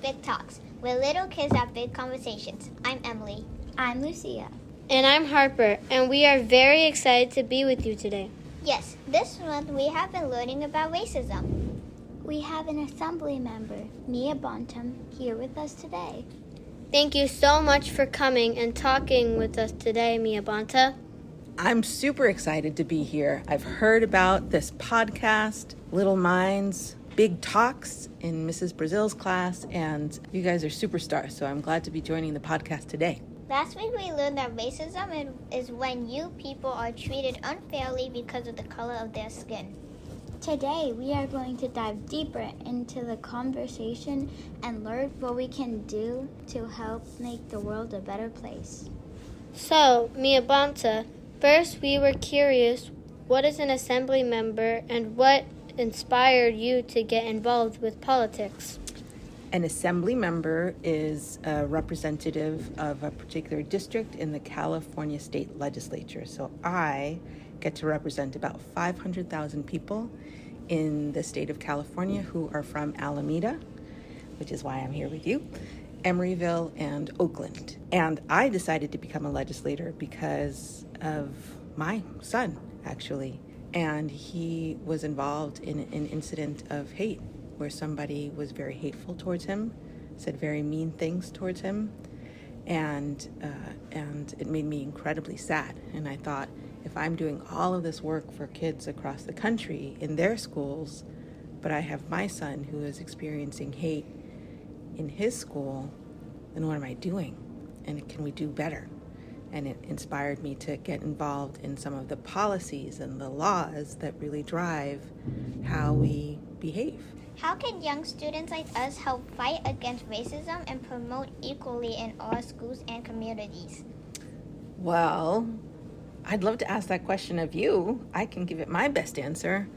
Big Talks, where little kids have big conversations. I'm Emily. I'm Lucia. And I'm Harper, and we are very excited to be with you today. Yes, this month we have been learning about racism. We have an assembly member, Mia Bonta, here with us today. Thank you so much for coming and talking with us today, Mia Bonta. I'm super excited to be here. I've heard about this podcast, Little Minds, Big Talks in Mrs. Brazil's class, and you guys are superstars, so I'm glad to be joining the podcast today. Last week we learned that racism is when you people are treated unfairly because of the color of their skin. Today we are going to dive deeper into the conversation and learn what we can do to help make the world a better place. So, Mia Bonta, first we were curious, what is an assembly member and what inspired you to get involved with politics? An assembly member is a representative of a particular district in the California state legislature. So I get to represent about 500,000 people in the state of California who are from Alameda, which is why I'm here with you, Emeryville, and Oakland. And I decided to become a legislator because of my son, actually. And he was involved in an incident of hate where somebody was very hateful towards him, said very mean things towards him, and it made me incredibly sad. And I thought, if I'm doing all of this work for kids across the country in their schools, but I have my son who is experiencing hate in his school, then what am I doing? And can we do better? And it inspired me to get involved in some of the policies and the laws that really drive how we behave. How can young students like us help fight against racism and promote equality in our schools and communities? Well, I'd love to ask that question of you. I can give it my best answer.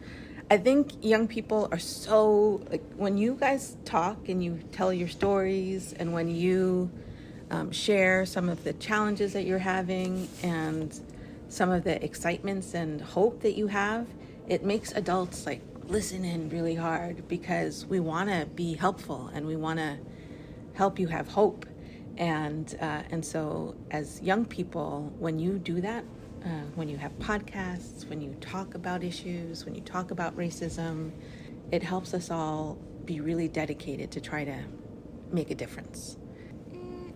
I think young people are so, when you guys talk and you tell your stories and when you share some of the challenges that you're having and some of the excitements and hope that you have, it makes adults listen in really hard because we want to be helpful and we want to help you have hope. And so as young people, when you do that, when you have podcasts, when you talk about issues, when you talk about racism, it helps us all be really dedicated to try to make a difference.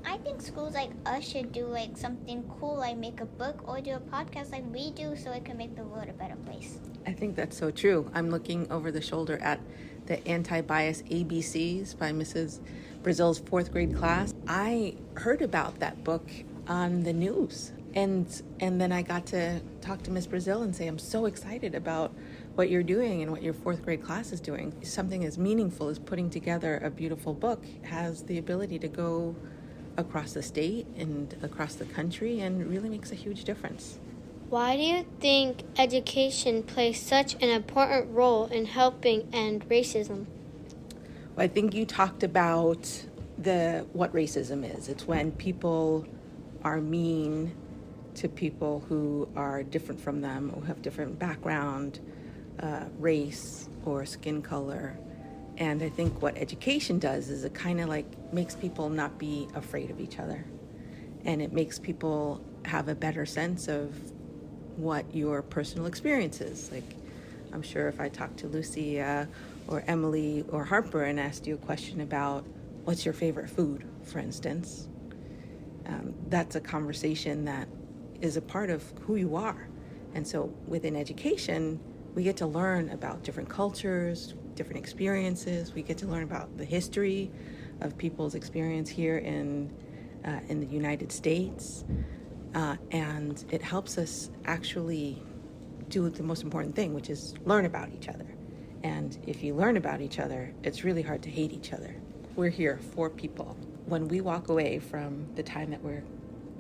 I think schools like us should do something cool, like make a book or do a podcast like we do so it can make the world a better place. I think that's so true. I'm looking over the shoulder at the Anti-Bias ABCs by Mrs. Brazil's 4th grade class. I heard about that book on the news. And then I got to talk to Miss Brazil and say, I'm so excited about what you're doing and what your 4th grade class is doing. Something as meaningful as putting together a beautiful book has the ability to go across the state and across the country and really makes a huge difference. Why do you think education plays such an important role in helping end racism? Well, I think you talked about what racism is. It's when people are mean to people who are different from them, who have different background, race, or skin color. And I think what education does is it kind of makes people not be afraid of each other. And it makes people have a better sense of what your personal experience is. I'm sure if I talked to Lucia or Emily or Harper and asked you a question about what's your favorite food, for instance, that's a conversation that is a part of who you are. And so within education, we get to learn about different cultures, different experiences. We get to learn about the history of people's experience here in the United States. And it helps us actually do the most important thing, which is learn about each other. And if you learn about each other, it's really hard to hate each other. We're here for people. When we walk away from the time that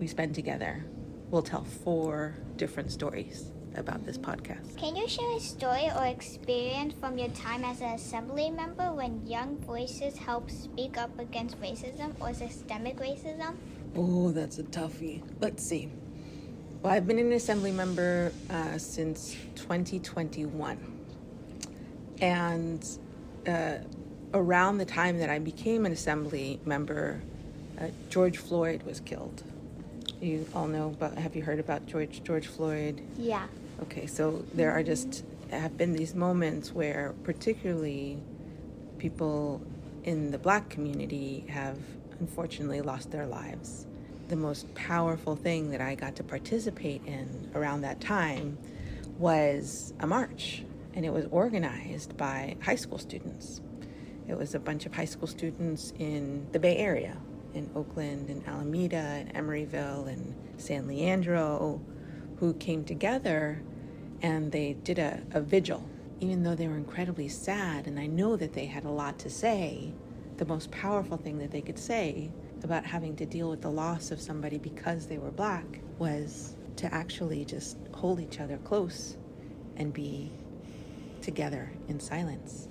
we spend together, we'll tell 4 different stories about this podcast. Can you share a story or experience from your time as an assembly member when young voices help speak up against racism or systemic racism? Oh, that's a toughie. Let's see. Well, I've been an assembly member since 2021. And around the time that I became an assembly member, George Floyd was killed. You all know about, have you heard about George Floyd? Yeah. Okay, so there have been these moments where particularly people in the Black community have unfortunately lost their lives. The most powerful thing that I got to participate in around that time was a march, and it was organized by high school students. It was a bunch of high school students in the Bay Area, in Oakland and Alameda and Emeryville and San Leandro, who came together and they did a vigil. Even though they were incredibly sad, and I know that they had a lot to say, the most powerful thing that they could say about having to deal with the loss of somebody because they were Black was to actually just hold each other close and be together in silence.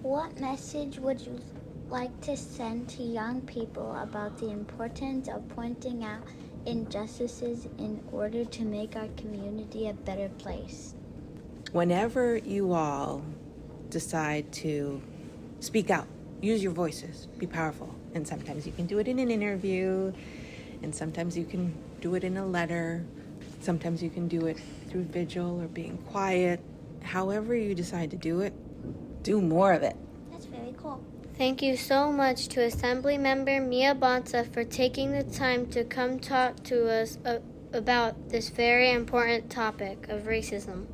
What message would you like to send to young people about the importance of pointing out injustices in order to make our community a better place? Whenever you all decide to speak out, use your voices, be powerful. And sometimes you can do it in an interview, and sometimes you can do it in a letter. Sometimes you can do it through vigil or being quiet. However you decide to do it, do more of it. That's very cool. Thank you so much to Assembly Member Mia Bonta for taking the time to come talk to us about this very important topic of racism.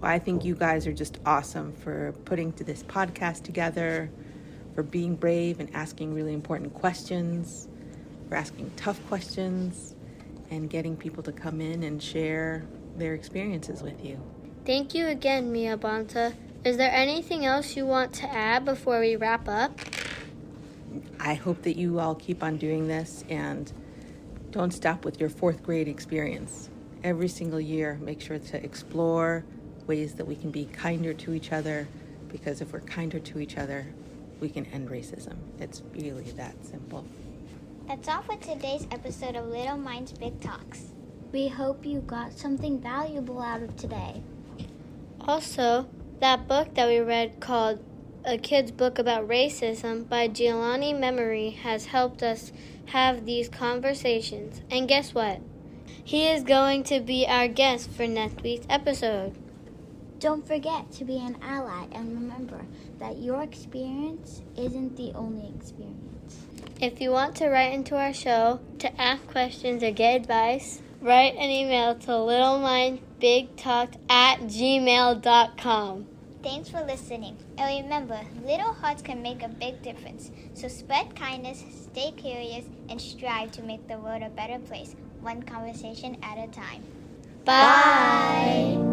I think you guys are just awesome for putting this podcast together, for being brave and asking really important questions, for asking tough questions, and getting people to come in and share their experiences with you. Thank you again, Mia Bonta. Is there anything else you want to add before we wrap up? I hope that you all keep on doing this and don't stop with your 4th grade experience. Every single year, make sure to explore ways that we can be kinder to each other, because if we're kinder to each other, we can end racism. It's really that simple. That's all for today's episode of Little Minds Big Talks. We hope you got something valuable out of today. Also, that book that we read called A Kid's Book About Racism by Giuliani Memory has helped us have these conversations. And guess what? He is going to be our guest for next week's episode. Don't forget to be an ally, and remember that your experience isn't the only experience. If you want to write into our show to ask questions or get advice, write an email to littlemindbigtalk@gmail.com. Thanks for listening. And remember, little hearts can make a big difference. So spread kindness, stay curious, and strive to make the world a better place, one conversation at a time. Bye.